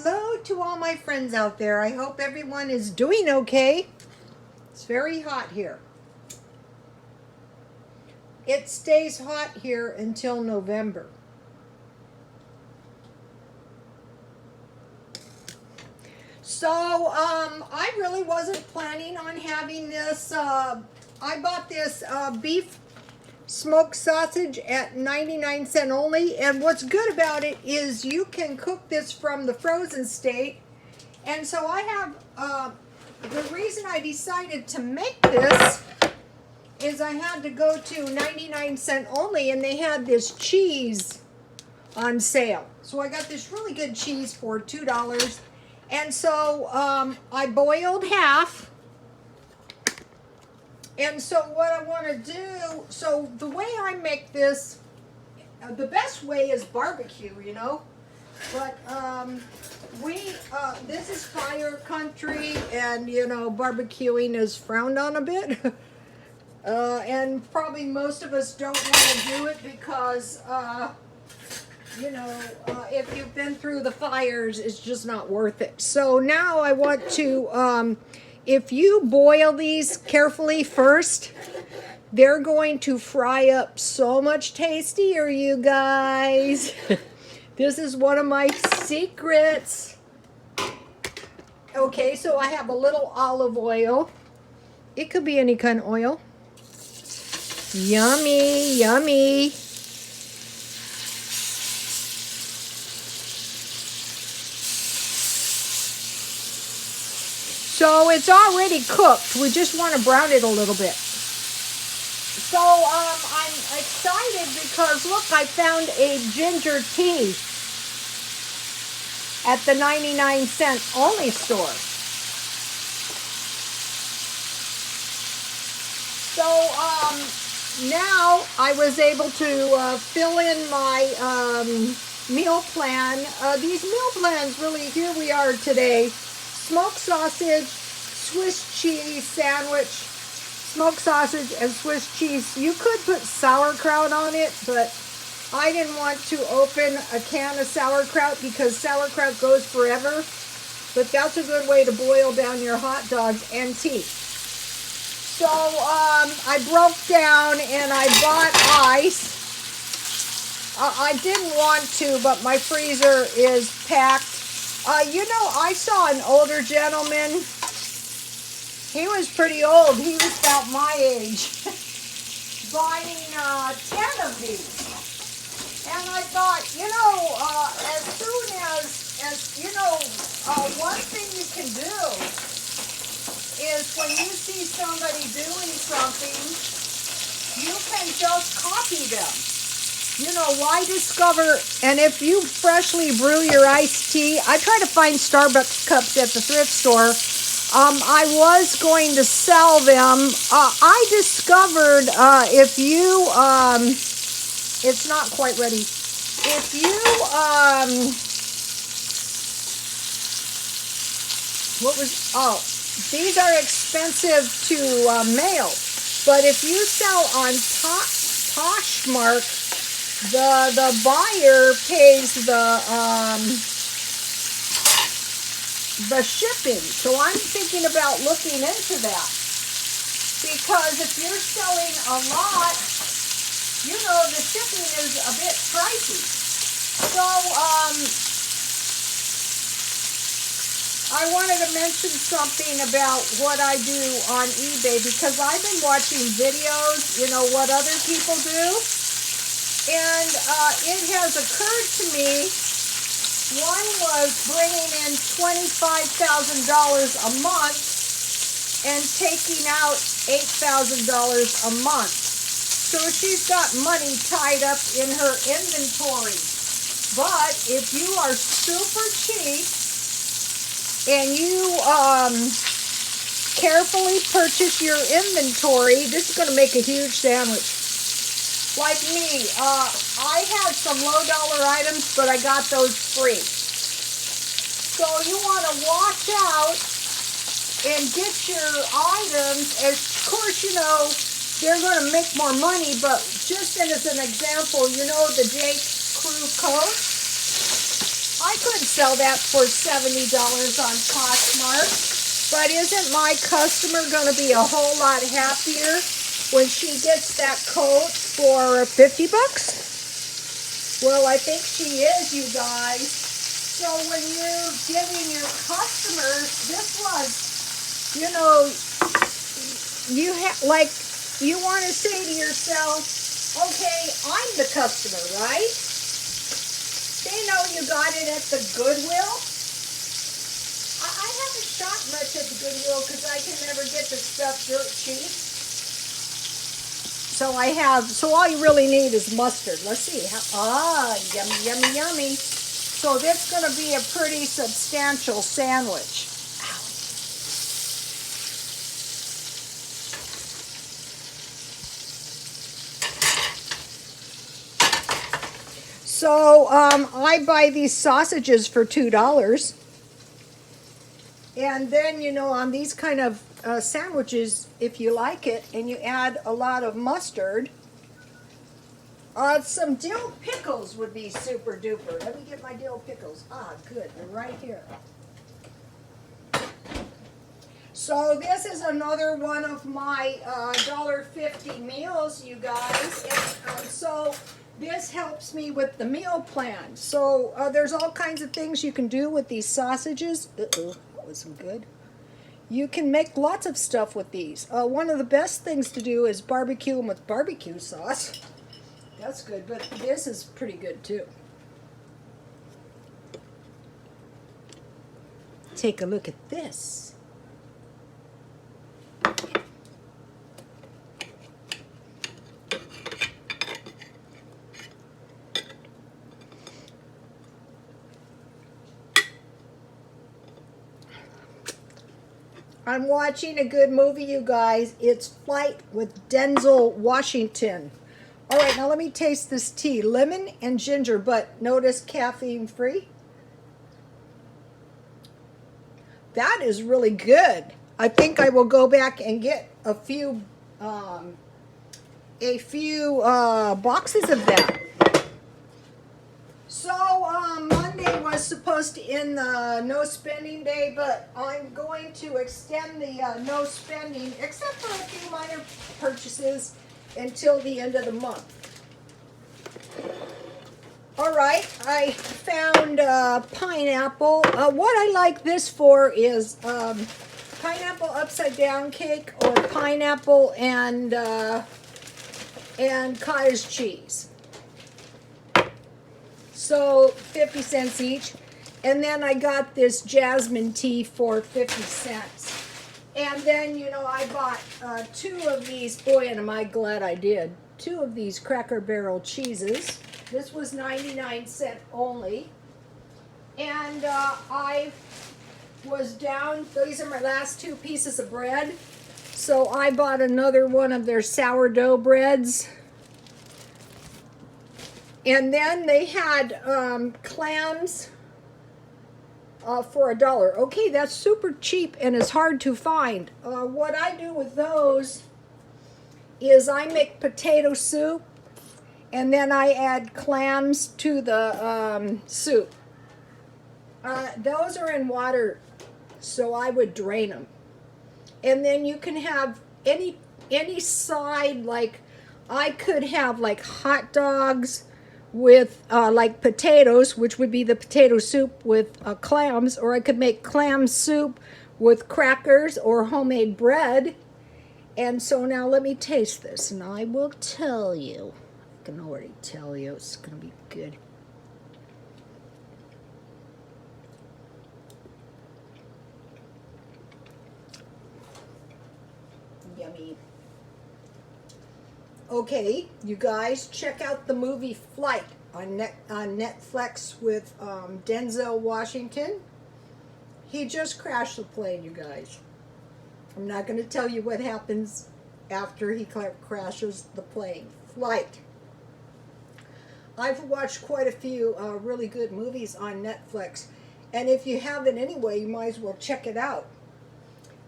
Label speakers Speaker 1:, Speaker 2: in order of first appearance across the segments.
Speaker 1: Hello to all my friends out there. I hope everyone is doing okay. It's very hot here. It stays hot here until November. So, I really wasn't planning on having this. I bought this beef smoked sausage at 99 cents only. And what's good about it is you can cook this from the frozen state. And so I have, the reason I decided to make this is I had to go to 99 cents only, and they had this cheese on sale. So I got this really good cheese for $2. And so I boiled half. And so what I want to do, so the way I make this, the best way is barbecue, you know. But this is fire country, and you know, barbecuing is frowned on a bit. And probably most of us don't want to do it because, you know, if you've been through the fires, it's just not worth it. So now I want to, if you boil these carefully first, they're going to fry up so much tastier, you guys. This is one of my secrets. Okay, so I have a little olive oil. It could be any kind of oil. Yummy, yummy. So it's already cooked. We just want to brown it a little bit. So I'm excited because look, I found a ginger tea at the 99 cents only store. So now I was able to fill in my meal plan. These meal plans, really, here we are today. Smoked sausage, Swiss cheese sandwich, smoked sausage and Swiss cheese. You could put sauerkraut on it, but I didn't want to open a can of sauerkraut because sauerkraut goes forever. But that's a good way to boil down your hot dogs and tea. So I broke down and I bought ice. I didn't want to, but my freezer is packed. You know, I saw an older gentleman. He was pretty old. He was about my age. Buying 10 of these. And I thought, you know, as soon as you know, one thing you can do is when you see somebody doing something, you can just copy them. You know, why discover? And if you freshly brew your iced tea, I try to find Starbucks cups at the thrift store. I was going to sell them. I discovered if you, it's not quite ready. If you, these are expensive to mail. But if you sell on Poshmark, the buyer pays the shipping. So I'm thinking about looking into that. Because if you're selling a lot, you know, the shipping is a bit pricey. So I wanted to mention something about what I do on eBay because I've been watching videos, you know, what other people do. And it has occurred to me, one was bringing in $25,000 a month and taking out $8,000 a month. So she's got money tied up in her inventory. But if you are super cheap and you carefully purchase your inventory, this is going to make a huge sandwich. Like me, I had some low-dollar items, but I got those free. So you want to watch out and get your items. Of course, you know, they're going to make more money, but just as an example, you know the Jake Crew coat? I could sell that for $70 on Poshmark, but isn't my customer going to be a whole lot happier when she gets that coat for 50 bucks? Well, I think she is, you guys. So when you're giving your customers, this was, you know, you want to say to yourself, okay, I'm the customer, right? They know you got it at the Goodwill. I haven't shot much at the Goodwill because I can never get the stuff dirt cheap. So all you really need is mustard. Let's see. Yummy, yummy, yummy. So this is going to be a pretty substantial sandwich. So I buy these sausages for $2. And then, you know, on these kind of sandwiches, if you like it, and you add a lot of mustard, some dill pickles would be super duper. Let me get my dill pickles. Ah, good, they're right here. So this is another one of my $1.50 meals, you guys. And so this helps me with the meal plan. So there's all kinds of things you can do with these sausages. Uh-oh, that wasn't good. You can make lots of stuff with these. One of the best things to do is barbecue them with barbecue sauce. That's good, but this is pretty good too. Take a look at this. I'm watching a good movie, you guys. It's Flight with Denzel Washington. All right, now let me taste this tea. Lemon and ginger, but notice caffeine free. That is really good. I think I will go back and get a few boxes of that. So Monday was supposed to end the no spending day, but I'm going to extend the no spending, except for a few minor purchases, until the end of the month. All right, I found pineapple. What I like this for is pineapple upside down cake or pineapple and cottage cheese. So 50 cents each. And then I got this jasmine tea for 50 cents. And then, you know, I bought 2 of these. Boy, and am I glad I did. 2 of these Cracker Barrel cheeses. This was 99-cent only. And I was down. These are my last 2 pieces of bread. So I bought another one of their sourdough breads. And then they had clams for $1. Okay, that's super cheap and is hard to find. What I do with those is I make potato soup, and then I add clams to the soup. Those are in water, so I would drain them. And then you can have any side, like I could have like hot dogs with like potatoes, which would be the potato soup with clams, or I could make clam soup with crackers or homemade bread. And so now let me taste this, and I will tell you. I can already tell you it's going to be good. Yummy. Okay, you guys, check out the movie Flight on Netflix with Denzel Washington. He just crashed the plane, you guys. I'm not going to tell you what happens after he crashes the plane. Flight. I've watched quite a few really good movies on Netflix, and if you haven't anyway, you might as well check it out.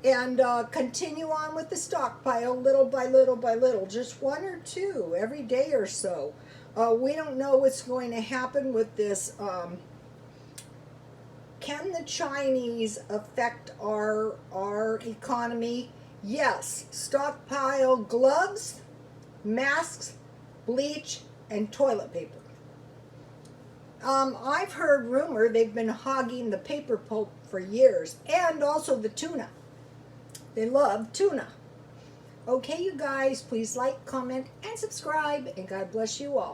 Speaker 1: And continue on with the stockpile little by little by little, just 1 or 2 every day or so. We don't know what's going to happen with this Can the Chinese affect our economy? Yes. Stockpile gloves, masks, bleach, and toilet paper. I've heard rumor they've been hogging the paper pulp for years, and also the tuna. They love tuna. Okay, you guys, please like, comment, and subscribe, and God bless you all.